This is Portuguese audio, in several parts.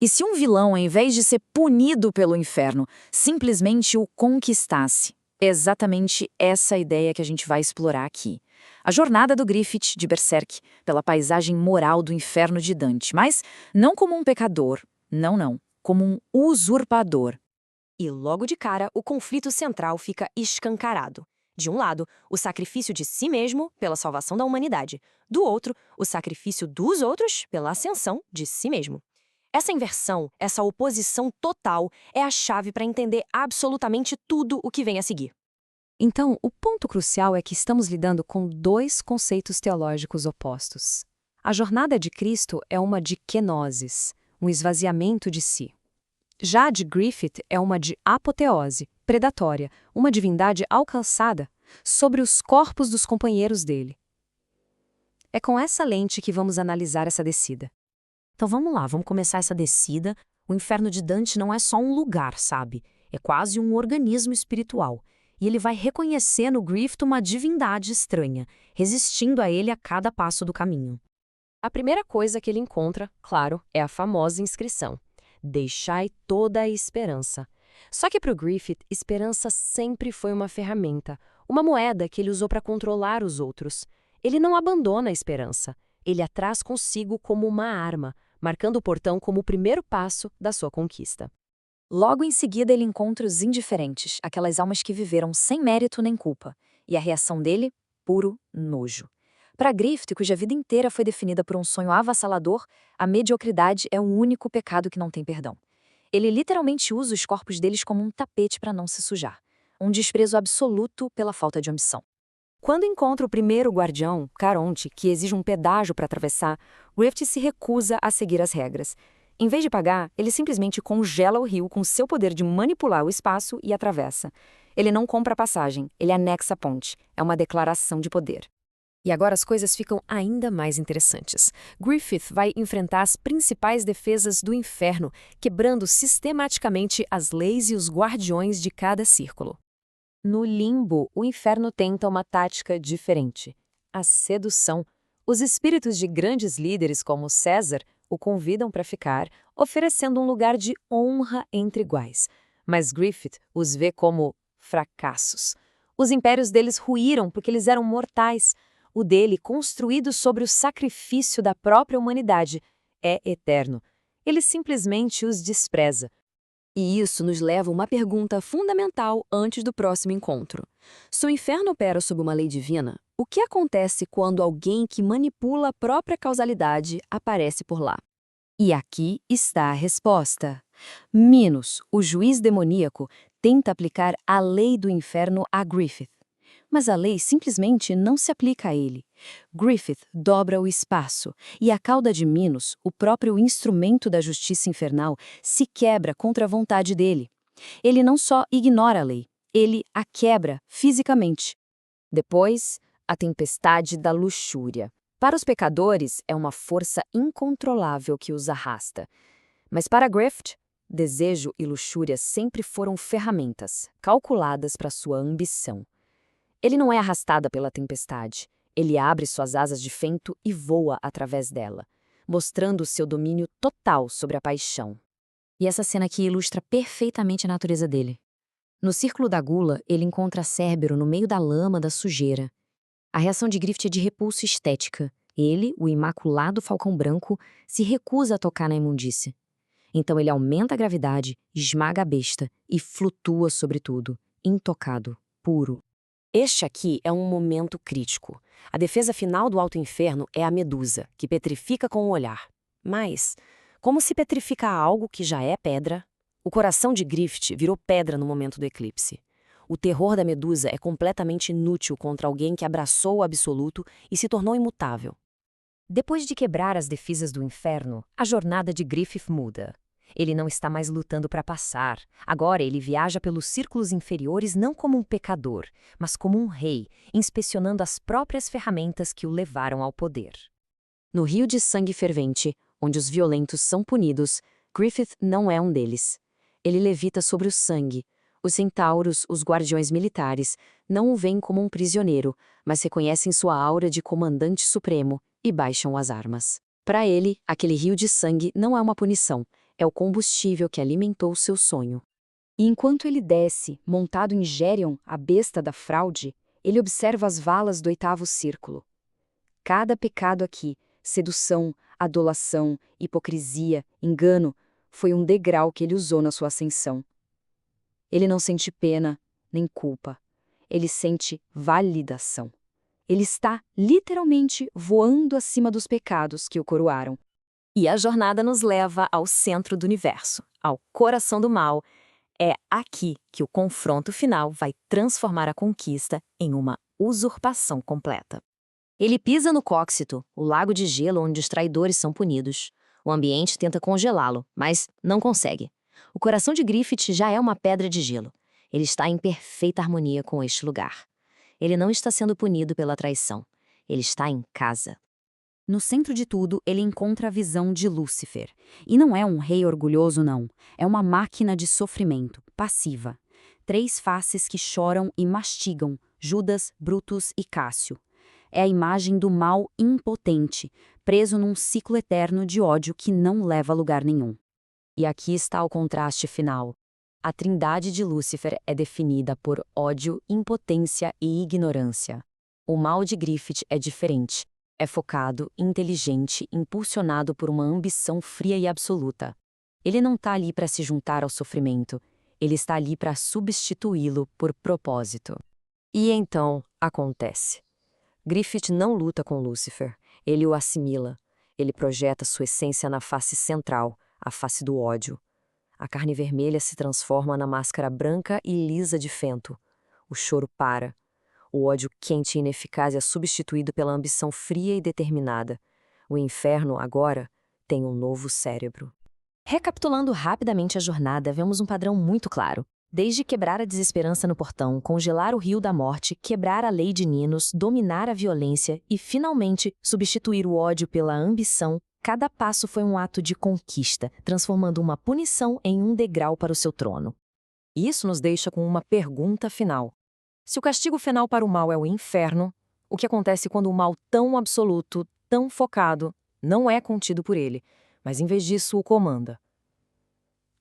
E se um vilão, ao invés de ser punido pelo inferno, simplesmente o conquistasse? É exatamente essa ideia que a gente vai explorar aqui. A jornada do Griffith de Berserk pela paisagem moral do inferno de Dante, mas não como um pecador, não, como um usurpador. E logo de cara, o conflito central fica escancarado. De um lado, o sacrifício de si mesmo pela salvação da humanidade. Do outro, o sacrifício dos outros pela ascensão de si mesmo. Essa inversão, essa oposição total, é a chave para entender absolutamente tudo o que vem a seguir. Então, o ponto crucial é que estamos lidando com dois conceitos teológicos opostos. A jornada de Cristo é uma de kenosis, um esvaziamento de si. Já a de Griffith é uma de apoteose, predatória, uma divindade alcançada sobre os corpos dos companheiros dele. É com essa lente que vamos analisar essa descida. Então vamos lá, vamos começar essa descida. O inferno de Dante não é só um lugar, sabe? É quase um organismo espiritual. E ele vai reconhecer no Griffith uma divindade estranha, resistindo a ele a cada passo do caminho. A primeira coisa que ele encontra, claro, é a famosa inscrição: deixai toda a esperança. Só que para o Griffith, esperança sempre foi uma ferramenta, uma moeda que ele usou para controlar os outros. Ele não abandona a esperança, ele a traz consigo como uma arma, marcando o portão como o primeiro passo da sua conquista. Logo em seguida, ele encontra os indiferentes, aquelas almas que viveram sem mérito nem culpa. E a reação dele? Puro nojo. Para Griffith, cuja vida inteira foi definida por um sonho avassalador, a mediocridade é o único pecado que não tem perdão. Ele literalmente usa os corpos deles como um tapete para não se sujar. Um desprezo absoluto pela falta de omissão. Quando encontra o primeiro guardião, Caronte, que exige um pedágio para atravessar, Griffith se recusa a seguir as regras. Em vez de pagar, ele simplesmente congela o rio com seu poder de manipular o espaço e atravessa. Ele não compra a passagem, ele anexa a ponte. É uma declaração de poder. E agora as coisas ficam ainda mais interessantes. Griffith vai enfrentar as principais defesas do inferno, quebrando sistematicamente as leis e os guardiões de cada círculo. No limbo, o inferno tenta uma tática diferente: a sedução. Os espíritos de grandes líderes como César o convidam para ficar, oferecendo um lugar de honra entre iguais. Mas Griffith os vê como fracassos. Os impérios deles ruíram porque eles eram mortais. O dele, construído sobre o sacrifício da própria humanidade, é eterno. Ele simplesmente os despreza. E isso nos leva a uma pergunta fundamental antes do próximo encontro. Se o inferno opera sob uma lei divina, o que acontece quando alguém que manipula a própria causalidade aparece por lá? E aqui está a resposta. Minos, o juiz demoníaco, tenta aplicar a lei do inferno a Griffith. Mas a lei simplesmente não se aplica a ele. Griffith dobra o espaço, e a cauda de Minos, o próprio instrumento da justiça infernal, se quebra contra a vontade dele. Ele não só ignora a lei, ele a quebra fisicamente. Depois, a tempestade da luxúria. Para os pecadores, é uma força incontrolável que os arrasta. Mas para Griffith, desejo e luxúria sempre foram ferramentas, calculadas para sua ambição. Ele não é arrastado pela tempestade. Ele abre suas asas de vento e voa através dela, mostrando seu domínio total sobre a paixão. E essa cena aqui ilustra perfeitamente a natureza dele. No círculo da gula, ele encontra Cérbero no meio da lama da sujeira. A reação de Griffith é de repulso estética. Ele, o imaculado falcão branco, se recusa a tocar na imundície. Então ele aumenta a gravidade, esmaga a besta e flutua sobre tudo, intocado, puro. Este aqui é um momento crítico. A defesa final do Alto Inferno é a Medusa, que petrifica com o olhar. Mas, como se petrifica algo que já é pedra? O coração de Griffith virou pedra no momento do eclipse. O terror da Medusa é completamente inútil contra alguém que abraçou o absoluto e se tornou imutável. Depois de quebrar as defesas do inferno, a jornada de Griffith muda. Ele não está mais lutando para passar. Agora ele viaja pelos círculos inferiores não como um pecador, mas como um rei, inspecionando as próprias ferramentas que o levaram ao poder. No rio de sangue fervente, onde os violentos são punidos, Griffith não é um deles. Ele levita sobre o sangue. Os centauros, os guardiões militares, não o veem como um prisioneiro, mas reconhecem sua aura de comandante supremo e baixam as armas. Para ele, aquele rio de sangue não é uma punição, É o combustível que alimentou seu sonho. E enquanto ele desce, montado em Gerion, a besta da fraude, ele observa as valas do 8º círculo. Cada pecado aqui, sedução, adulação, hipocrisia, engano, foi um degrau que ele usou na sua ascensão. Ele não sente pena, nem culpa. Ele sente validação. Ele está, literalmente, voando acima dos pecados que o coroaram. E a jornada nos leva ao centro do universo, ao coração do mal. É aqui que o confronto final vai transformar a conquista em uma usurpação completa. Ele pisa no Cóccito, o lago de gelo onde os traidores são punidos. O ambiente tenta congelá-lo, mas não consegue. O coração de Griffith já é uma pedra de gelo. Ele está em perfeita harmonia com este lugar. Ele não está sendo punido pela traição. Ele está em casa. No centro de tudo, ele encontra a visão de Lúcifer. E não é um rei orgulhoso, não. É uma máquina de sofrimento, passiva. 3 faces que choram e mastigam, Judas, Brutus e Cássio. É a imagem do mal impotente, preso num ciclo eterno de ódio que não leva a lugar nenhum. E aqui está o contraste final. A trindade de Lúcifer é definida por ódio, impotência e ignorância. O mal de Griffith é diferente. É focado, inteligente, impulsionado por uma ambição fria e absoluta. Ele não está ali para se juntar ao sofrimento. Ele está ali para substituí-lo por propósito. E então, acontece. Griffith não luta com Lúcifer. Ele o assimila. Ele projeta sua essência na face central, a face do ódio. A carne vermelha se transforma na máscara branca e lisa de Fento. O choro para. O ódio quente e ineficaz é substituído pela ambição fria e determinada. O inferno, agora, tem um novo cérebro. Recapitulando rapidamente a jornada, vemos um padrão muito claro. Desde quebrar a desesperança no portão, congelar o rio da morte, quebrar a lei de Ninos, dominar a violência e, finalmente, substituir o ódio pela ambição, cada passo foi um ato de conquista, transformando uma punição em um degrau para o seu trono. Isso nos deixa com uma pergunta final. Se o castigo final para o mal é o inferno, o que acontece quando o mal tão absoluto, tão focado, não é contido por ele, mas em vez disso o comanda?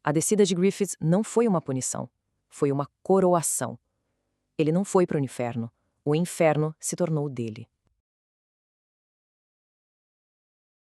A descida de Griffith não foi uma punição, foi uma coroação. Ele não foi para o inferno se tornou dele.